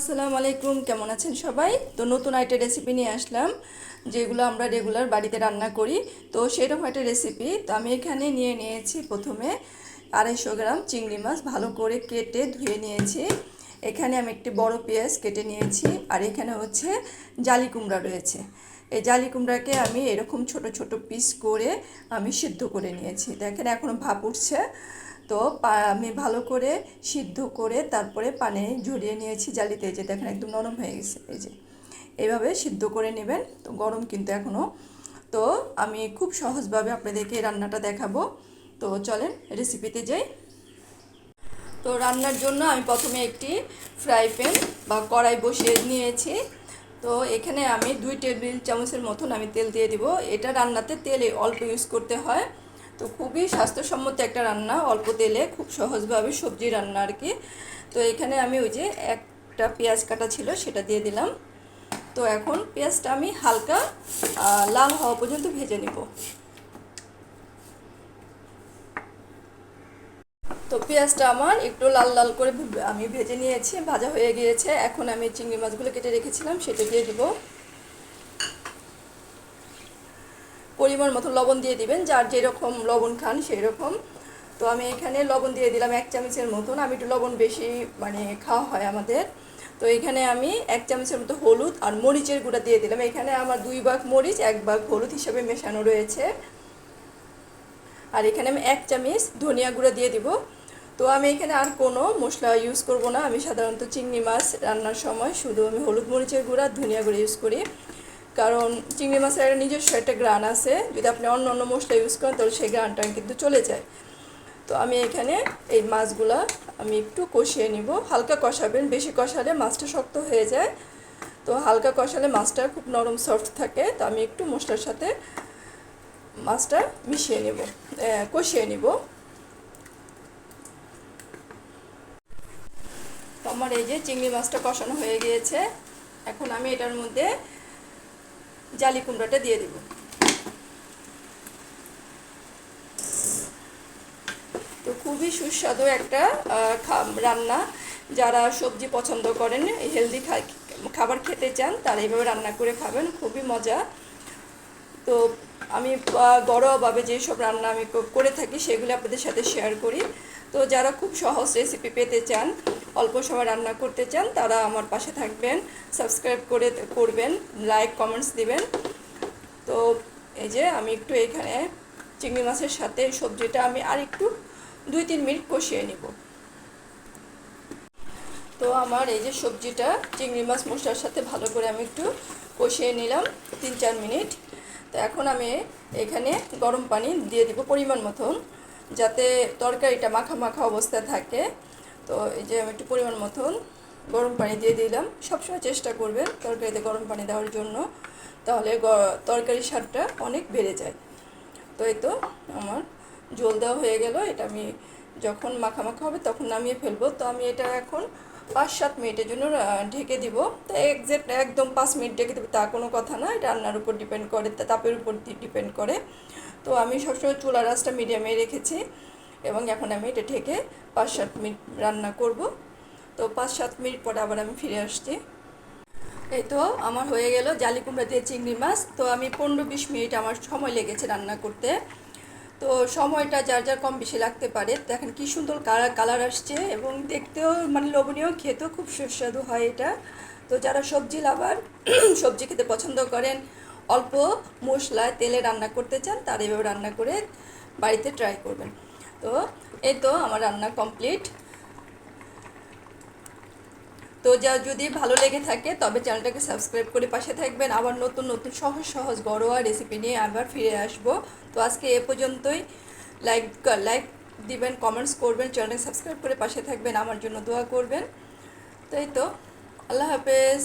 আসসালামু আলাইকুম, কেমন আছেন সবাই? তো নতুন একটা রেসিপি নিয়ে আসলাম, যেগুলো আমরা রেগুলার বাড়িতে রান্না করি। তো সেরকম একটা রেসিপি। তো আমি এখানে নিয়ে নিয়েছি প্রথমে 250 গ্রাম চিংড়ি মাছ, ভালো করে কেটে ধুয়ে নিয়েছি। এখানে আমি একটি বড় পেঁয়াজ কেটে নিয়েছি, আর এখানে হচ্ছে জালি কুমড়া রয়েছে। এই জালি কুমড়াকে আমি এরকম ছোট ছোট পিস করে আমি সিদ্ধ করে নিয়েছি। দেখেন এখনও ভাপ উঠছে। তো আমি ভালো করে সিদ্ধ করে তারপরে পানি ঝরিয়ে নিয়েছি জালিতে। যে দেখেন একদম নরম হয়ে গেছে। এই যে এইভাবে সিদ্ধ করে নেবেন। তো গরম কিন্তু এখনও। তো আমি খুব সহজভাবে আপনাদেরকে রান্নাটা দেখাবো। তো চলেন রেসিপিতে যাই। তো রান্নার জন্য আমি প্রথমে একটি ফ্রাই প্যান বা কড়াই বসিয়ে নিয়েছি। তো এখানে আমি 2 টেবিল চামচের মতন আমি তেল দিয়ে দিব। এটা রান্নাতে তেল অল্প ইউজ করতে হয়। তো খুবই স্বাস্থ্যসম্মত একটা রান্না, অল্প তেলে খুব সহজভাবে সবজি রান্না আর কি। তো এখানে আমি ওই যে একটা পেঁয়াজ কাটা ছিল সেটা দিয়ে দিলাম। তো এখন পেঁয়াজটা আমি হালকা লাল হওয়া পর্যন্ত ভেজে নিব। তো পেঁয়াজটা আমার একটু লাল লাল করে আমি ভেজে নিয়েছি, ভাজা হয়ে গিয়েছে। এখন আমি চিংড়ি মাছগুলো কেটে রেখেছিলাম সেটা দিয়ে দিব। পরিমাণ মতো লবণ দিয়ে দিবেন, যার যেরকম লবণ খান সেই রকম। তো আমি এখানে লবণ দিয়ে দিলাম 1 চামচের মতন। আমি একটু লবণ বেশি খাওয়া হয় আমাদের। তো এখানে আমি 1 চামচের মতো হলুদ আর মরিচের গুঁড়া দিয়ে দিলাম। এখানে আমার 2 ভাগ মরিচ 1 ভাগ হলুদ হিসাবে মেশানো রয়েছে। আর এখানে আমি 1 চামচ ধনিয়া গুঁড়া দিয়ে দিব। তো আমি এখানে আর কোনো মশলা ইউজ করব না। আমি সাধারণত চিংড়ি মাছ রান্নার সময় শুধু আমি হলুদ মরিচের গুঁড়া ধনিয়া গুঁড়া ইউজ করি, কারণ চিংড়ি মাছের একটা নিজস্ব একটা গ্রান আছে। যদি আপনি অন্য অন্য মশলা ইউজ করেন তাহলে সেই গ্রানটা কিন্তু চলে যায়। তো আমি এখানে এই মাছগুলা আমি একটু কষিয়ে নিব। হালকা কষাবেন, বেশি কষালে মাছটা শক্ত হয়ে যায়। তো হালকা কষালে মাছটা খুব নরম সফট থাকে। তো আমি একটু মশলার সাথে মাছটা মিশিয়ে নেব, কষিয়ে নিব। তো আমার এই যে চিংড়ি মাছটা কষানো হয়ে গিয়েছে। এখন আমি এটার মধ্যে জালি কুমড়াটা দিয়ে দিব। তো খুবই সুস্বাদু একটা রান্না। যারা সবজি পছন্দ করেন, হেলদি খাবার খেতে চান, তারা এইভাবে রান্না করে খাবেন, খুবই মজা। তো আমি ঘরোয়াভাবে যেসব রান্না আমি করে থাকি সেগুলো আপনাদের সাথে শেয়ার করি। তো যারা খুব সহজ রেসিপি পেতে চান, অল্প সময় রান্না করতে চান, তারা আমার পাশে থাকবেন, সাবস্ক্রাইব করবেন, লাইক কমেন্টস দিবেন। তো এই যে আমি একটু এখানে চিংড়ি মাছের সাথে সবজিটা আমি আর একটু 2-3 মিনিট কষিয়ে নিব। তো আমার এই যে সবজিটা চিংড়ি মাছ মশলার সাথে ভালো করে আমি একটু কষিয়ে নিলাম 3-4 মিনিট। তো এখন আমি এখানে গরম পানি দিয়ে দিব পরিমাণ মতন, যাতে তরকারিটা মাখা মাখা অবস্থায় থাকে। তো এই যে আমি একটু পরিমাণ মতন গরম পানি দিয়ে দিলাম। সবসময় চেষ্টা করবেন তরকারিতে গরম পানি দেওয়ার জন্য, তাহলে তরকারির স্বাদটা অনেক বেড়ে যায়। তো এই তো আমার ঝোল দেওয়া হয়ে গেল। এটা আমি যখন মাখা মাখা হবে তখন নামিয়ে ফেলবো। তো আমি এটা এখন 5-7 মিনিটের জন্য ঢেকে দিব। তো একদম 5 মিনিট ঢেকে দেবো তা কোনো কথা না, এটা রান্নার উপর ডিপেন্ড করে, তাপের উপর ডিপেন্ড করে। তো আমি সবসময় চুলার আঁচটা মিডিয়ামে রেখেছি, এবং এখন আমি এটা ঢেকে 5-7 মিনিট রান্না করব। তো 5-7 মিনিট পরে আবার আমি ফিরে আসছি। এই তো আমার হয়ে গেল জালি কুমড়া দিয়ে চিংড়ি মাছ। তো আমি 15-20 মিনিট আমার সময় লেগেছে রান্না করতে। তো সময়টা যার যার কম বেশি লাগতে পারে। দেখেন কি সুন্দর কালার আসছে, এবং দেখতেও লোভনীয়, খেতেও খুব সুস্বাদু হয় এটা। তো যারা সবজি লাভার, সবজি খেতে পছন্দ করেন, অল্প মশলায় তেলে রান্না করতে চান, তারা এভাবে রান্না করে বাড়িতে ট্রাই করবেন। তো এই তো আমার রান্না কমপ্লিট। তো যা যদি ভালো লেগে থাকে তবে চ্যানেলটাকে সাবস্ক্রাইব করে পাশে থাকবেন। আবার নতুন নতুন সহজ সহজ ঘরোয়া রেসিপি নিয়ে আবার ফিরে আসব। তো আজকে এ পর্যন্তই। লাইক লাইক দিবেন, কমেন্টস করবেন, চ্যানেলটাকে সাবস্ক্রাইব করে পাশে থাকবেন, আমার জন্য দোয়া করবেন। তো এই তো, আল্লাহ হাফেজ।